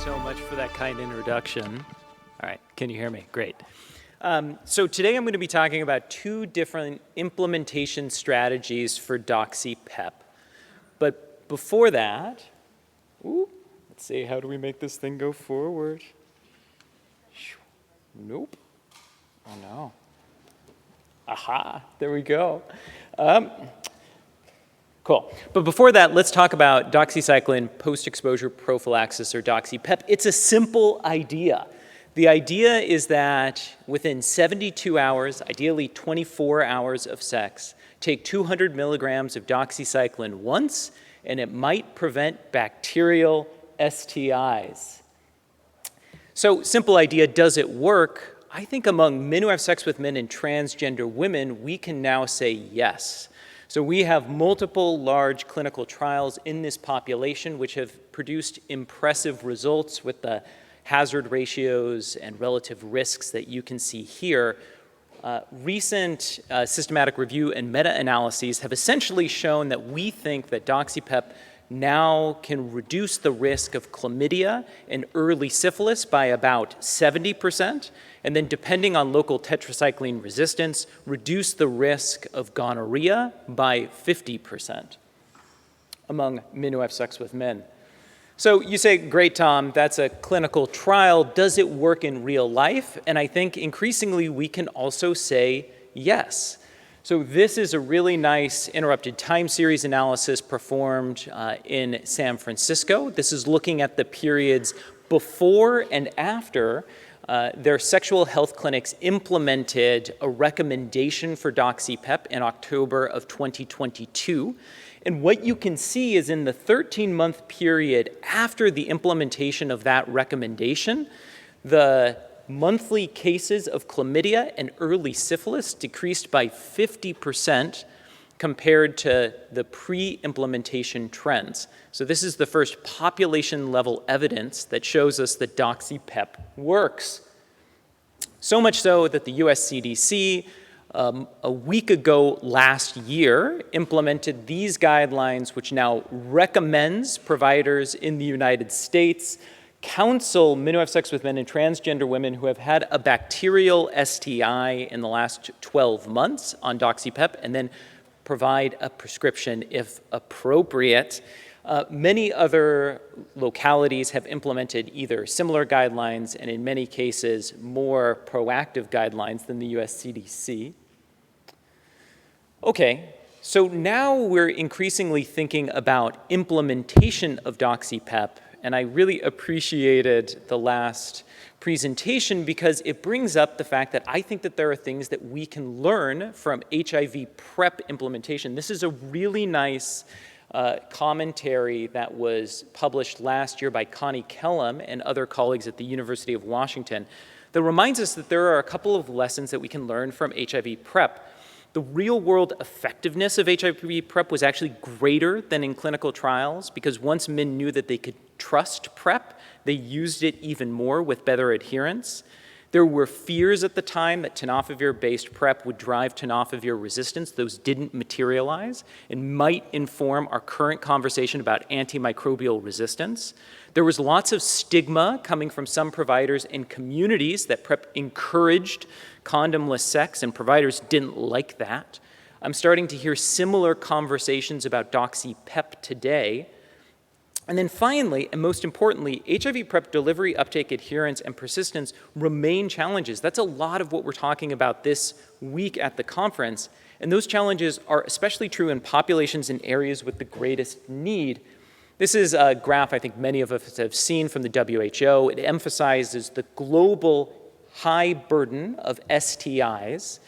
So much for that kind introduction. All right, can you hear me? Great. So today I'm going to be talking about two different implementation strategies for Doxy-PEP. But before that, let's see, how do we make this thing go forward? Nope. Oh no. Aha, there we go. Cool. But before that, let's talk about doxycycline post-exposure prophylaxis, or Doxy-PEP. It's a simple idea. The idea is that within 72 hours, ideally 24 hours of sex, take 200 milligrams of doxycycline once, and it might prevent bacterial STIs. So, simple idea, does it work? I think among men who have sex with men and transgender women, we can now say yes. So we have multiple large clinical trials in this population which have produced impressive results with the hazard ratios and relative risks that you can see here. Recent systematic review and meta-analyses have essentially shown that we think that Doxy-PEP now can reduce the risk of chlamydia and early syphilis by about 70%, and then depending on local tetracycline resistance, reduce the risk of gonorrhea by 50% among men who have sex with men. So you say, great, Tom, that's a clinical trial. Does it work in real life? And I think increasingly we can also say yes. So this is a really nice interrupted time series analysis performed in San Francisco. This is looking at the periods before and after their sexual health clinics implemented a recommendation for Doxy-PEP in October of 2022. And what you can see is in the 13-month period after the implementation of that recommendation, the monthly cases of chlamydia and early syphilis decreased by 50% compared to the pre-implementation trends. So this is the first population-level evidence that shows us that Doxy-PEP works. So much so that the US CDC, a week ago last year, implemented these guidelines, which now recommends providers in the United States counsel men who have sex with men and transgender women who have had a bacterial STI in the last 12 months on Doxy-PEP, and then provide a prescription if appropriate. Many other localities have implemented either similar guidelines and in many cases more proactive guidelines than the US CDC. Okay, so now we're increasingly thinking about implementation of Doxy-PEP, and I really appreciated the last presentation because it brings up the fact that I think that there are things that we can learn from HIV PrEP implementation. This is a really nice commentary that was published last year by Connie Kellum and other colleagues at the University of Washington that reminds us that there are a couple of lessons that we can learn from HIV PrEP. The real-world effectiveness of HIV PrEP was actually greater than in clinical trials because once men knew that they could trust PrEP, they used it even more with better adherence. There were fears at the time that tenofovir-based PrEP would drive tenofovir resistance. Those didn't materialize and might inform our current conversation about antimicrobial resistance. There was lots of stigma coming from some providers in communities that PrEP encouraged condomless sex, and providers didn't like that. I'm starting to hear similar conversations about Doxy-PEP today. And then finally, and most importantly, HIV PrEP delivery, uptake, adherence, and persistence remain challenges. That's a lot of what we're talking about this week at the conference. And those challenges are especially true in populations in areas with the greatest need. This is a graph I think many of us have seen from the WHO. It emphasizes the global high burden of STIs.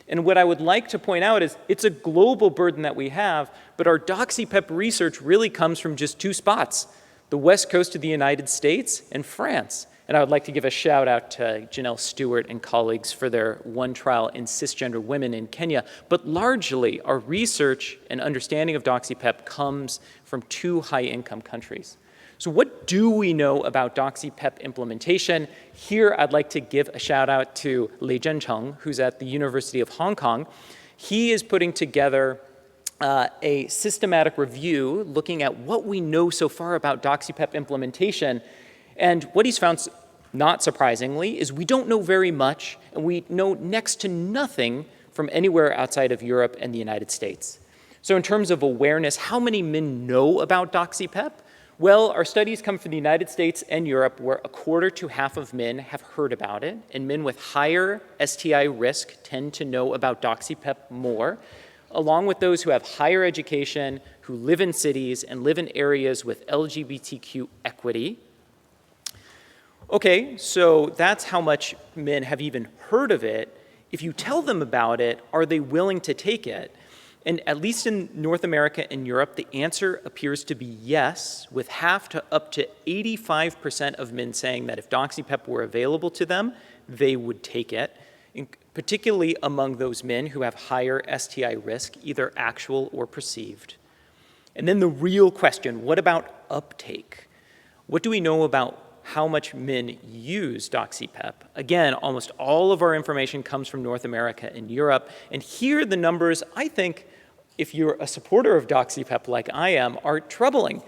And what I would like to point out is it's a global burden that we have, but our Doxy-PEP research really comes from just two spots, the west coast of the United States and France. And I would like to give a shout out to Janelle Stewart and colleagues for their one trial in cisgender women in Kenya. But largely, our research and understanding of Doxy-PEP comes from two high-income countries. So what do we know about Doxy-PEP implementation? Here, I'd like to give a shout out to Lei Zhencheng, who's at the University of Hong Kong. He is putting together a systematic review looking at what we know so far about Doxy-PEP implementation. And what he's found, not surprisingly, is we don't know very much, and we know next to nothing from anywhere outside of Europe and the United States. So in terms of awareness, how many men know about Doxy-PEP? Well, our studies come from the United States and Europe, where a quarter to half of men have heard about it, and men with higher STI risk tend to know about Doxy-PEP more, along with those who have higher education, who live in cities and live in areas with LGBTQ equity. Okay, so that's how much men have even heard of it. If you tell them about it, are they willing to take it? And at least in North America and Europe, the answer appears to be yes, with half to up to 85% of men saying that if Doxy-PEP were available to them, they would take it, particularly among those men who have higher STI risk, either actual or perceived. And then the real question, what about uptake? What do we know about how much men use Doxy-PEP? Again, almost all of our information comes from North America and Europe. And here the numbers, I think, if you're a supporter of Doxy-PEP like I am, are troubling.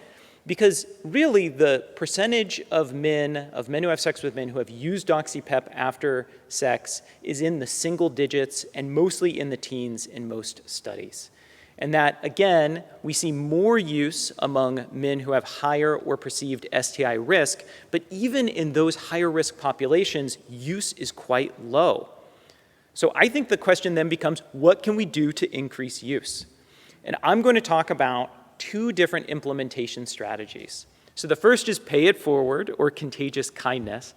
Because really the percentage of men who have sex with men who have used Doxy-PEP after sex is in the single digits and mostly in the teens in most studies. And that, again, we see more use among men who have higher or perceived STI risk, but even in those higher risk populations, use is quite low. So I think the question then becomes, what can we do to increase use? And I'm going to talk about two different implementation strategies. So the first is pay it forward, or contagious kindness.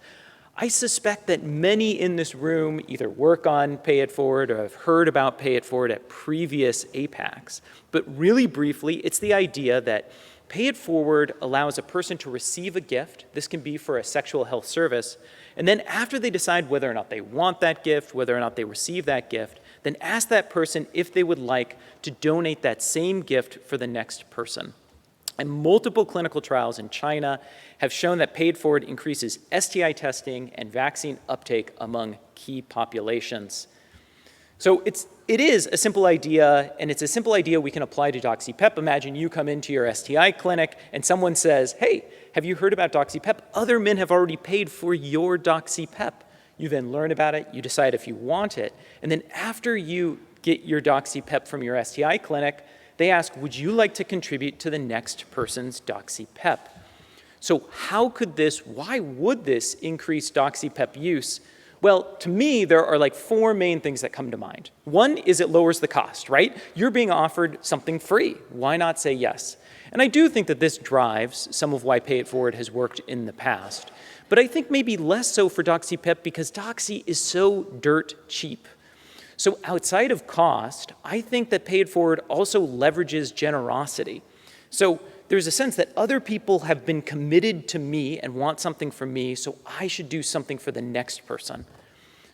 I suspect that many in this room either work on pay it forward or have heard about pay it forward at previous APACCs. But really briefly, it's the idea that pay it forward allows a person to receive a gift. This can be for a sexual health service. And then after they decide whether or not they want that gift, whether or not they receive that gift, then ask that person if they would like to donate that same gift for the next person. And multiple clinical trials in China have shown that paid forward increases STI testing and vaccine uptake among key populations. So it is a simple idea, and it's a simple idea we can apply to Doxy-PEP. Imagine you come into your STI clinic and someone says, hey, have you heard about Doxy-PEP? Other men have already paid for your Doxy-PEP. You then learn about it, you decide if you want it, and then after you get your Doxy-PEP from your STI clinic, they ask, would you like to contribute to the next person's Doxy-PEP? So why would this increase Doxy-PEP use? Well, to me, there are like four main things that come to mind. One is it lowers the cost, right? You're being offered something free. Why not say yes? And I do think that this drives some of why Pay It Forward has worked in the past. But I think maybe less so for Doxy-PEP because Doxy is so dirt cheap. So outside of cost, I think that Pay It Forward also leverages generosity. So there's a sense that other people have been committed to me and want something from me, so I should do something for the next person.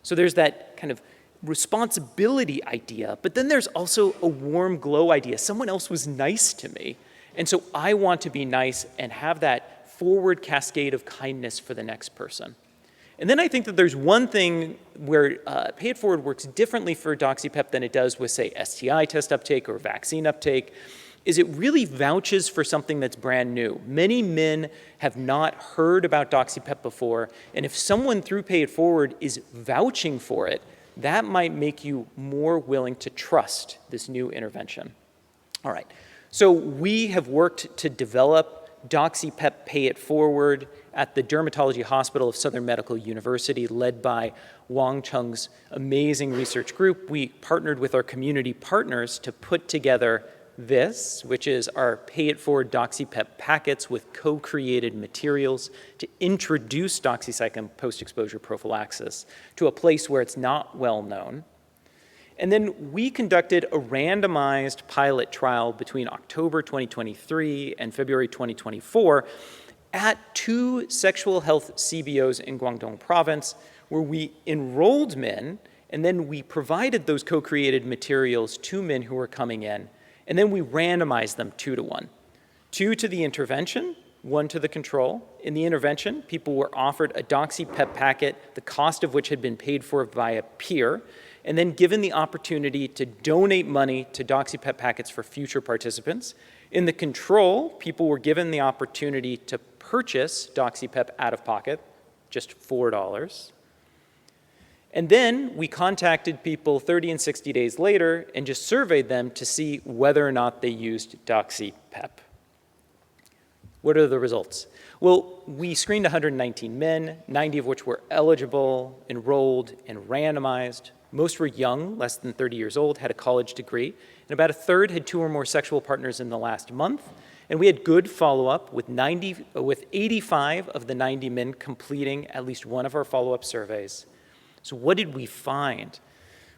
So there's that kind of responsibility idea, but then there's also a warm glow idea. Someone else was nice to me, and so I want to be nice and have that forward cascade of kindness for the next person. And then I think that there's one thing where Pay It Forward works differently for Doxy-PEP than it does with, say, STI test uptake or vaccine uptake, is it really vouches for something that's brand new. Many men have not heard about Doxy-PEP before, and if someone through Pay It Forward is vouching for it, that might make you more willing to trust this new intervention. All right, so we have worked to develop Doxy-PEP Pay It Forward at the Dermatology Hospital of Southern Medical University, led by Wang Cheng's amazing research group. We partnered with our community partners to put together this, which is our Pay It Forward Doxy-PEP packets with co-created materials to introduce doxycycline post-exposure prophylaxis to a place where it's not well known. And then we conducted a randomized pilot trial between October 2023 and February 2024 at 2 sexual health CBOs in Guangdong province, where we enrolled men, and then we provided those co-created materials to men who were coming in, and then we randomized them 2 to 1. 2 to the intervention, 1 to the control. In the intervention, people were offered a Doxy-PEP packet, the cost of which had been paid for by a peer, and then given the opportunity to donate money to Doxy-PEP packets for future participants. In the control, people were given the opportunity to purchase Doxy-PEP out of pocket, just $4. And then we contacted people 30 and 60 days later and just surveyed them to see whether or not they used Doxy-PEP. What are the results? Well, we screened 119 men, 90 of which were eligible, enrolled, and randomized. Most were young, less than 30 years old, had a college degree, and about a third had 2 or more sexual partners in the last month. And we had good follow-up with 85 of the 90 men completing at least one of our follow-up surveys. So what did we find?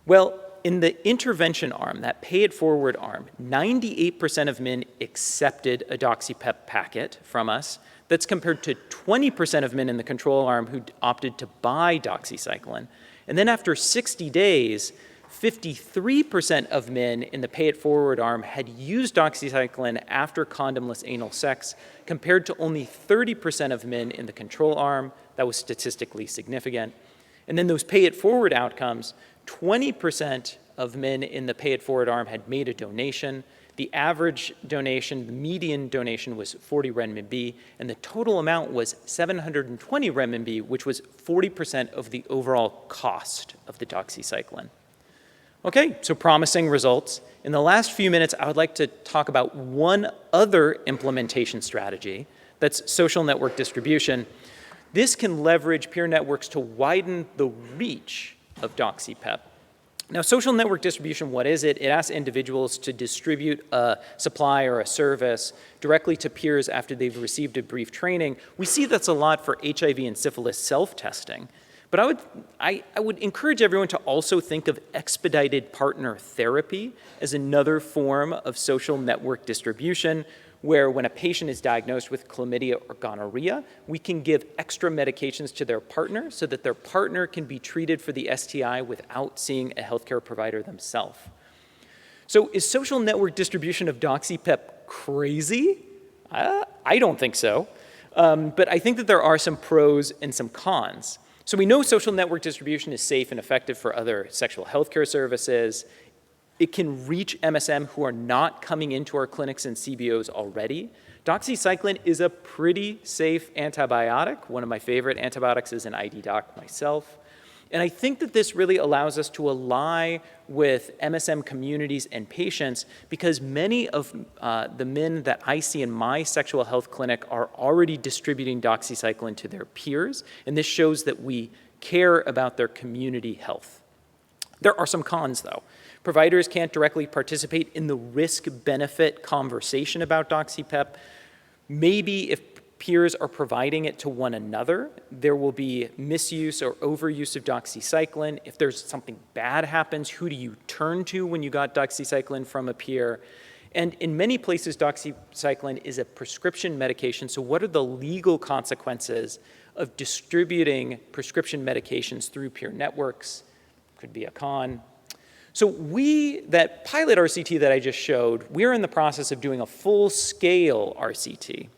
Well, in the intervention arm, that pay-it-forward arm, 98% of men accepted a Doxy-PEP packet from us. That's compared to 20% of men in the control arm who opted to buy doxycycline. And then after 60 days, 53% of men in the pay-it-forward arm had used doxycycline after condomless anal sex, compared to only 30% of men in the control arm. That was statistically significant. And then those pay-it-forward outcomes, 20% of men in the pay-it-forward arm had made a donation. The average donation, the median donation was 40 renminbi, and the total amount was 720 renminbi, which was 40% of the overall cost of the doxycycline. Okay, so promising results. In the last few minutes, I would like to talk about one other implementation strategy, that's social network distribution. This can leverage peer networks to widen the reach of Doxy-PEP. Now, social network distribution, what is it? It asks individuals to distribute a supply or a service directly to peers after they've received a brief training. We see that's a lot for HIV and syphilis self-testing. But I would encourage everyone to also think of expedited partner therapy as another form of social network distribution, where when a patient is diagnosed with chlamydia or gonorrhea, we can give extra medications to their partner so that their partner can be treated for the STI without seeing a healthcare provider themselves. So is social network distribution of Doxy-PEP crazy? I don't think so. But I think that there are some pros and some cons. So we know social network distribution is safe and effective for other sexual healthcare services. It can reach MSM who are not coming into our clinics and CBOs already. Doxycycline is a pretty safe antibiotic. One of my favorite antibiotics is an ID doc myself. And I think that this really allows us to ally with MSM communities and patients, because many of the men that I see in my sexual health clinic are already distributing doxycycline to their peers, and this shows that we care about their community health. There are some cons, though. Providers can't directly participate in the risk-benefit conversation about Doxy-PEP. Maybe if peers are providing it to one another, there will be misuse or overuse of doxycycline. If there's something bad happens, who do you turn to when you got doxycycline from a peer? And in many places, doxycycline is a prescription medication, so what are the legal consequences of distributing prescription medications through peer networks? Could be a con. So that pilot RCT that I just showed, we're in the process of doing a full-scale RCT.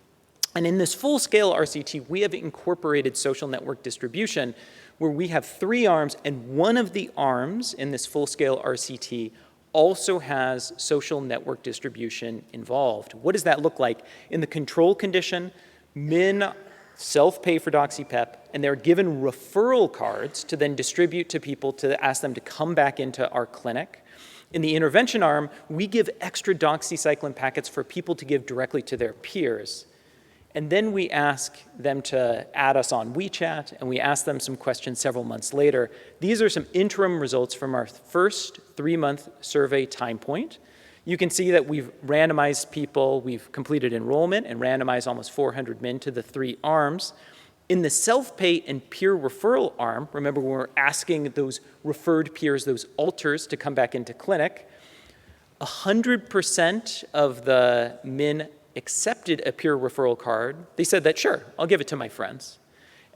And in this full-scale RCT, we have incorporated social network distribution, where we have 3 arms, and one of the arms in this full-scale RCT also has social network distribution involved. What does that look like? In the control condition, men self-pay for Doxy-PEP, and they're given referral cards to then distribute to people to ask them to come back into our clinic. In the intervention arm, we give extra doxycycline packets for people to give directly to their peers. And then we ask them to add us on WeChat, and we ask them some questions several months later. These are some interim results from our first 3-month survey time point. You can see that we've randomized people, we've completed enrollment and randomized almost 400 men to the 3 arms. In the self-pay and peer referral arm, remember when we're asking those referred peers, those alters, to come back into clinic, 100% of the men accepted a peer referral card. They said that, sure, I'll give it to my friends.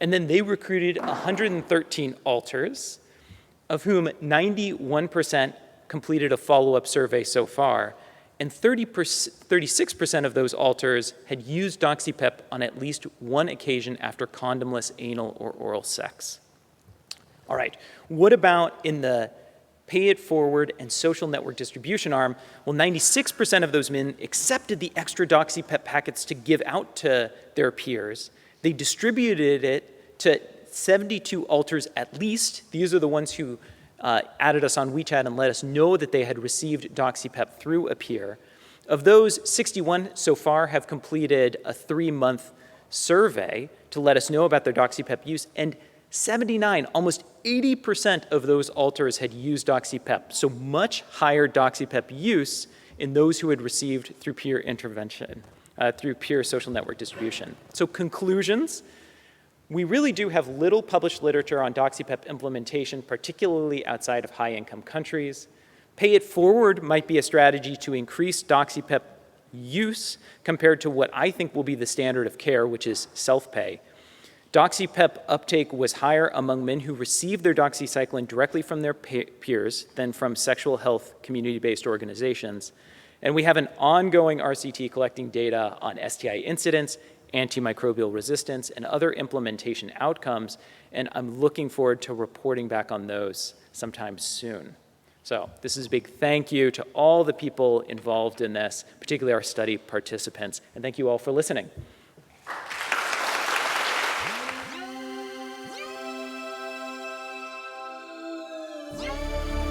And then they recruited 113 alters, of whom 91% completed a follow-up survey so far, and 36% of those alters had used Doxy-PEP on at least one occasion after condomless anal or oral sex. All right, what about in the Pay It Forward, and social network distribution arm, well, 96% of those men accepted the extra Doxy-PEP packets to give out to their peers. They distributed it to 72 alters at least. These are the ones who added us on WeChat and let us know that they had received Doxy-PEP through a peer. Of those, 61 so far have completed a 3-month survey to let us know about their Doxy-PEP use, and 79, almost 80% of those alters had used Doxy-PEP, so much higher Doxy-PEP use in those who had received through peer intervention, through peer social network distribution. So conclusions, we really do have little published literature on Doxy-PEP implementation, particularly outside of high-income countries. Pay It Forward might be a strategy to increase Doxy-PEP use compared to what I think will be the standard of care, which is self-pay. Doxy-PEP uptake was higher among men who received their doxycycline directly from their peers than from sexual health community-based organizations. And we have an ongoing RCT collecting data on STI incidence, antimicrobial resistance, and other implementation outcomes, and I'm looking forward to reporting back on those sometime soon. So this is a big thank you to all the people involved in this, particularly our study participants, and thank you all for listening. Yeah.